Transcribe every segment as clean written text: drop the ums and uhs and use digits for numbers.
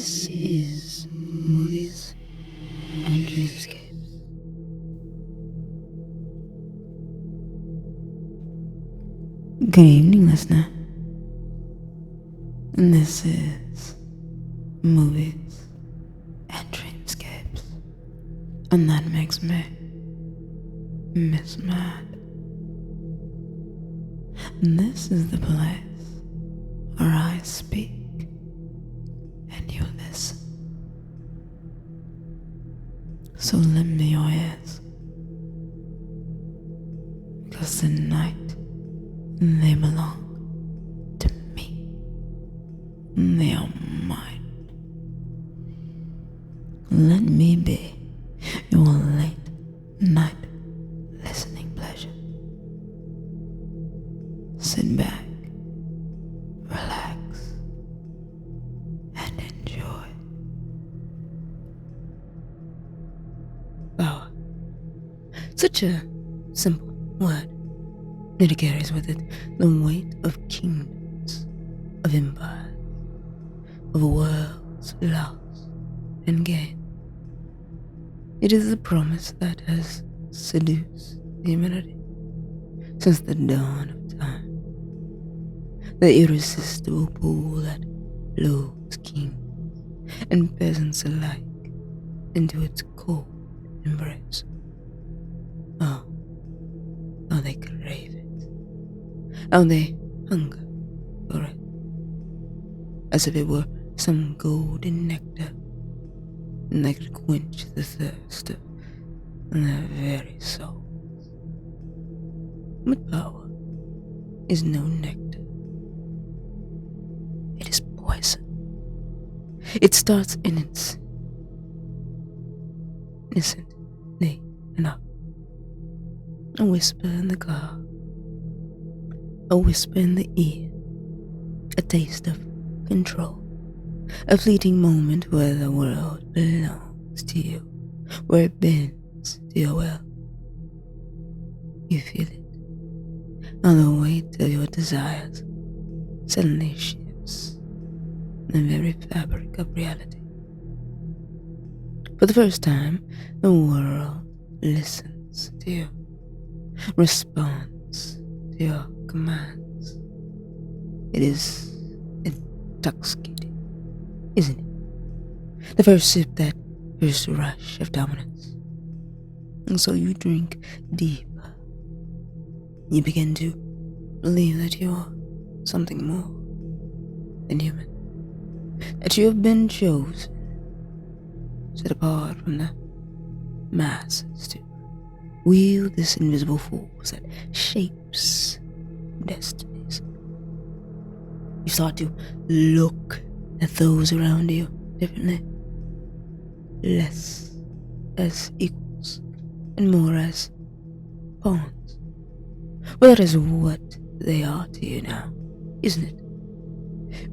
This is Movies and Dreamscapes. Good evening, listener. And this is Movies and Dreamscapes. And that makes me Miss Mad. And this is the place where I speak and you listen. So lend me your ears, because tonight they belong to me. They are mine. Let me be your late night listening pleasure. Sit back, relax, and enjoy. Power. Such a simple word, yet it carries with it the weight of kingdoms, of empires, of worlds lost and gained. It is the promise that has seduced humanity since the dawn of time. The irresistible pull that lures kings and peasants alike into its cold embrace. Oh, how they crave it, how they hunger for it, as if it were some golden nectar that could quench the thirst of their very souls. But power is no nectar. It is poison. It starts innocently enough. A whisper in the car, a whisper in the ear, a taste of control, a fleeting moment where the world belongs to you, where it bends to your will. You feel it, and the weight of your desires suddenly shifts the very fabric of reality. For the first time, the world listens to you, responds to your commands. It is intoxicating, isn't it? The first sip, that first rush of dominance. And so you drink deeper. You begin to believe that you're something more than human, that you have been chosen, set apart from the masses to wield this invisible force that shapes destinies. You start to look at those around you differently, less as equals and more as pawns. Well, that is what they are to you now, isn't it?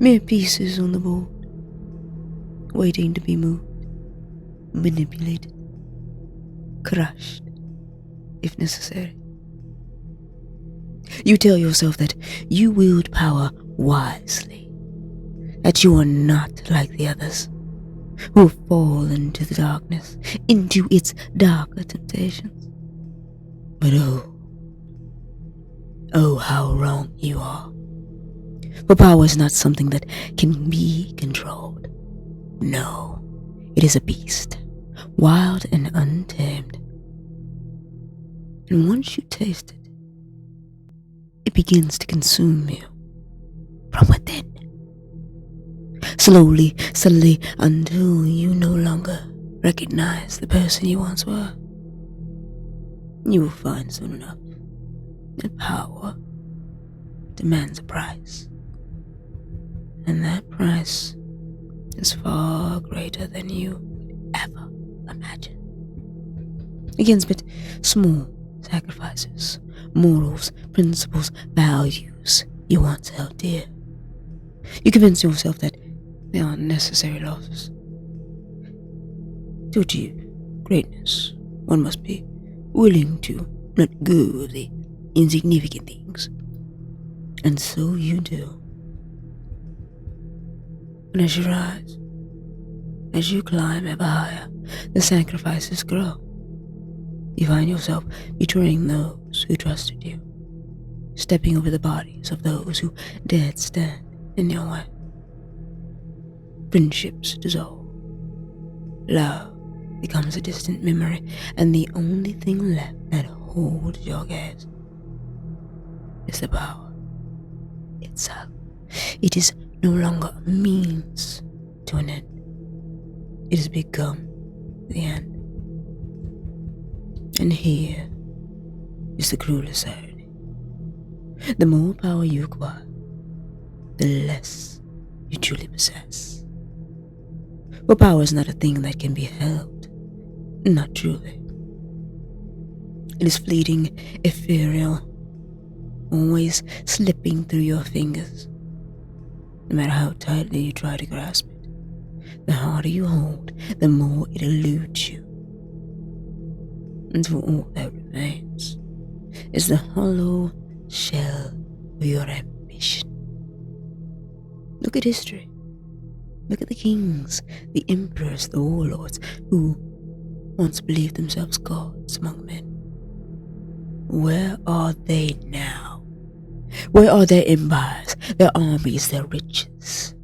Mere pieces on the board, waiting to be moved, manipulated, crushed, if necessary. You tell yourself that you wield power wisely, that you are not like the others, who fall into the darkness, into its darker temptations. But oh, how wrong you are. For power is not something that can be controlled. No, it is a beast, wild and untamed. And once you taste it, it begins to consume you from within. Slowly, subtly, until you no longer recognize the person you once were. You will find soon enough that power demands a price. And that price is far greater than you could ever imagine. Against but small sacrifices, morals, principles, values you once held dear, you convince yourself that they are necessary losses. To achieve greatness, one must be willing to let go of the insignificant things. And so you do. And as you rise, As you climb ever higher, the sacrifices grow. You find yourself betraying those who trusted you, stepping over the bodies of those who dared stand in your way. Friendships dissolve. Love becomes a distant memory, and the only thing left that holds your gaze is the power itself. It is no longer a means to an end. It has become the end. And here is the cruelest irony. The more power you acquire, the less you truly possess. For power is not a thing that can be held, not truly. It is fleeting, ethereal, always slipping through your fingers. No matter how tightly you try to grasp it, the harder you hold, the more it eludes you. Until all that remains is the hollow shell of your ambition. Look at history. Look at the kings, the emperors, the warlords, who once believed themselves gods among men. Where are they now? Where are their empires, their armies, their riches?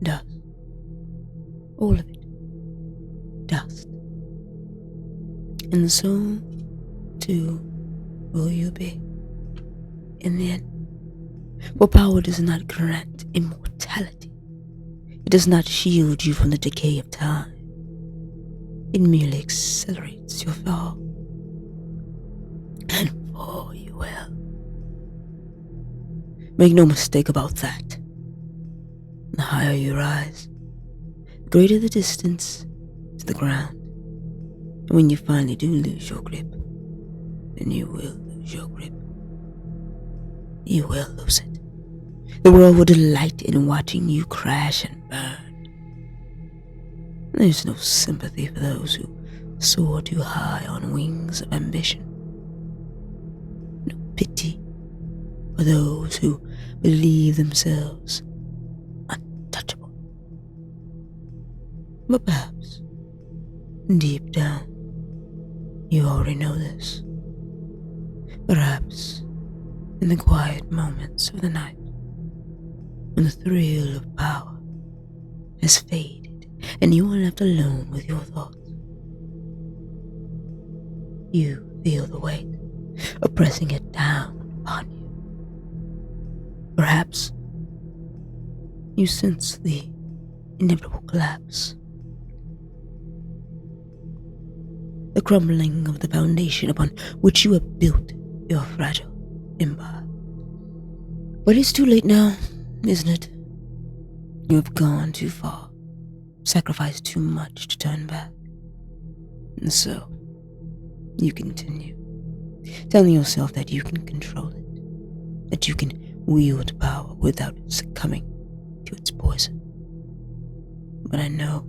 Dust. All of it. Dust. And so, too, will you be in the end. For power does not grant immortality. It does not shield you from the decay of time. It merely accelerates your fall. And fall you will. Make no mistake about that. The higher you rise, the greater the distance to the ground. And when you finally do lose your grip, then you will lose your grip. You will lose it. The world will delight in watching you crash and burn. There's no sympathy for those who soar too high on wings of ambition. No pity for those who believe themselves untouchable. But perhaps, deep down, you already know this. Perhaps, in the quiet moments of the night, when the thrill of power has faded and you are left alone with your thoughts, you feel the weight of pressing it down upon you. Perhaps you sense the inevitable collapse, the crumbling of the foundation upon which you have built your fragile empire. But it's too late now, isn't it? You have gone too far, sacrificed too much to turn back. And so, you continue, telling yourself that you can control it, that you can wield power without succumbing to its poison. But I know,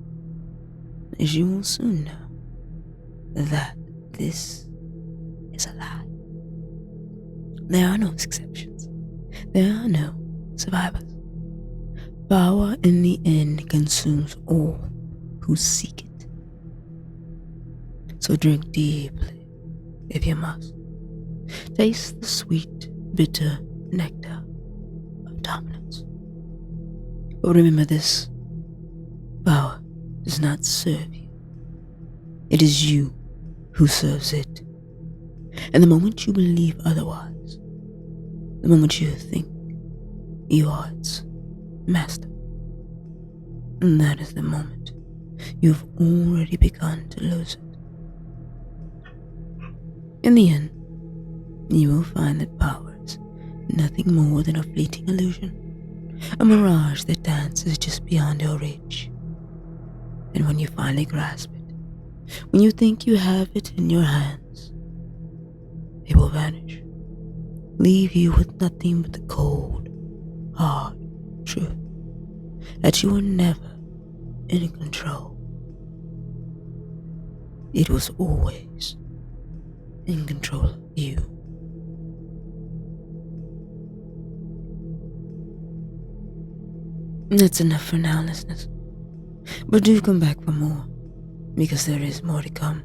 as you will soon know, that this is a lie. There are no exceptions. There are no survivors. Power in the end consumes all who seek it. So drink deeply, if you must. Taste the sweet, bitter nectar of dominance. But remember this, power does not serve you. It is you who serves it. And the moment you believe otherwise, the moment you think you are its master, and that is the moment you've already begun to lose it. In the end, you will find that power is nothing more than a fleeting illusion, a mirage that dances just beyond your reach. And when you finally grasp it, when you think you have it in your hands, it will vanish, leave you with nothing but the cold, hard truth that you were never in control. It was always in control of you. That's enough for now, listeners. But do come back for more, because there is more to come,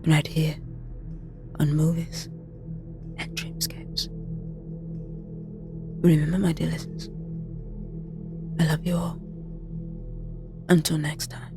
right here on Movies and Dreamscapes. Remember, my dear listeners, I love you all. Until next time.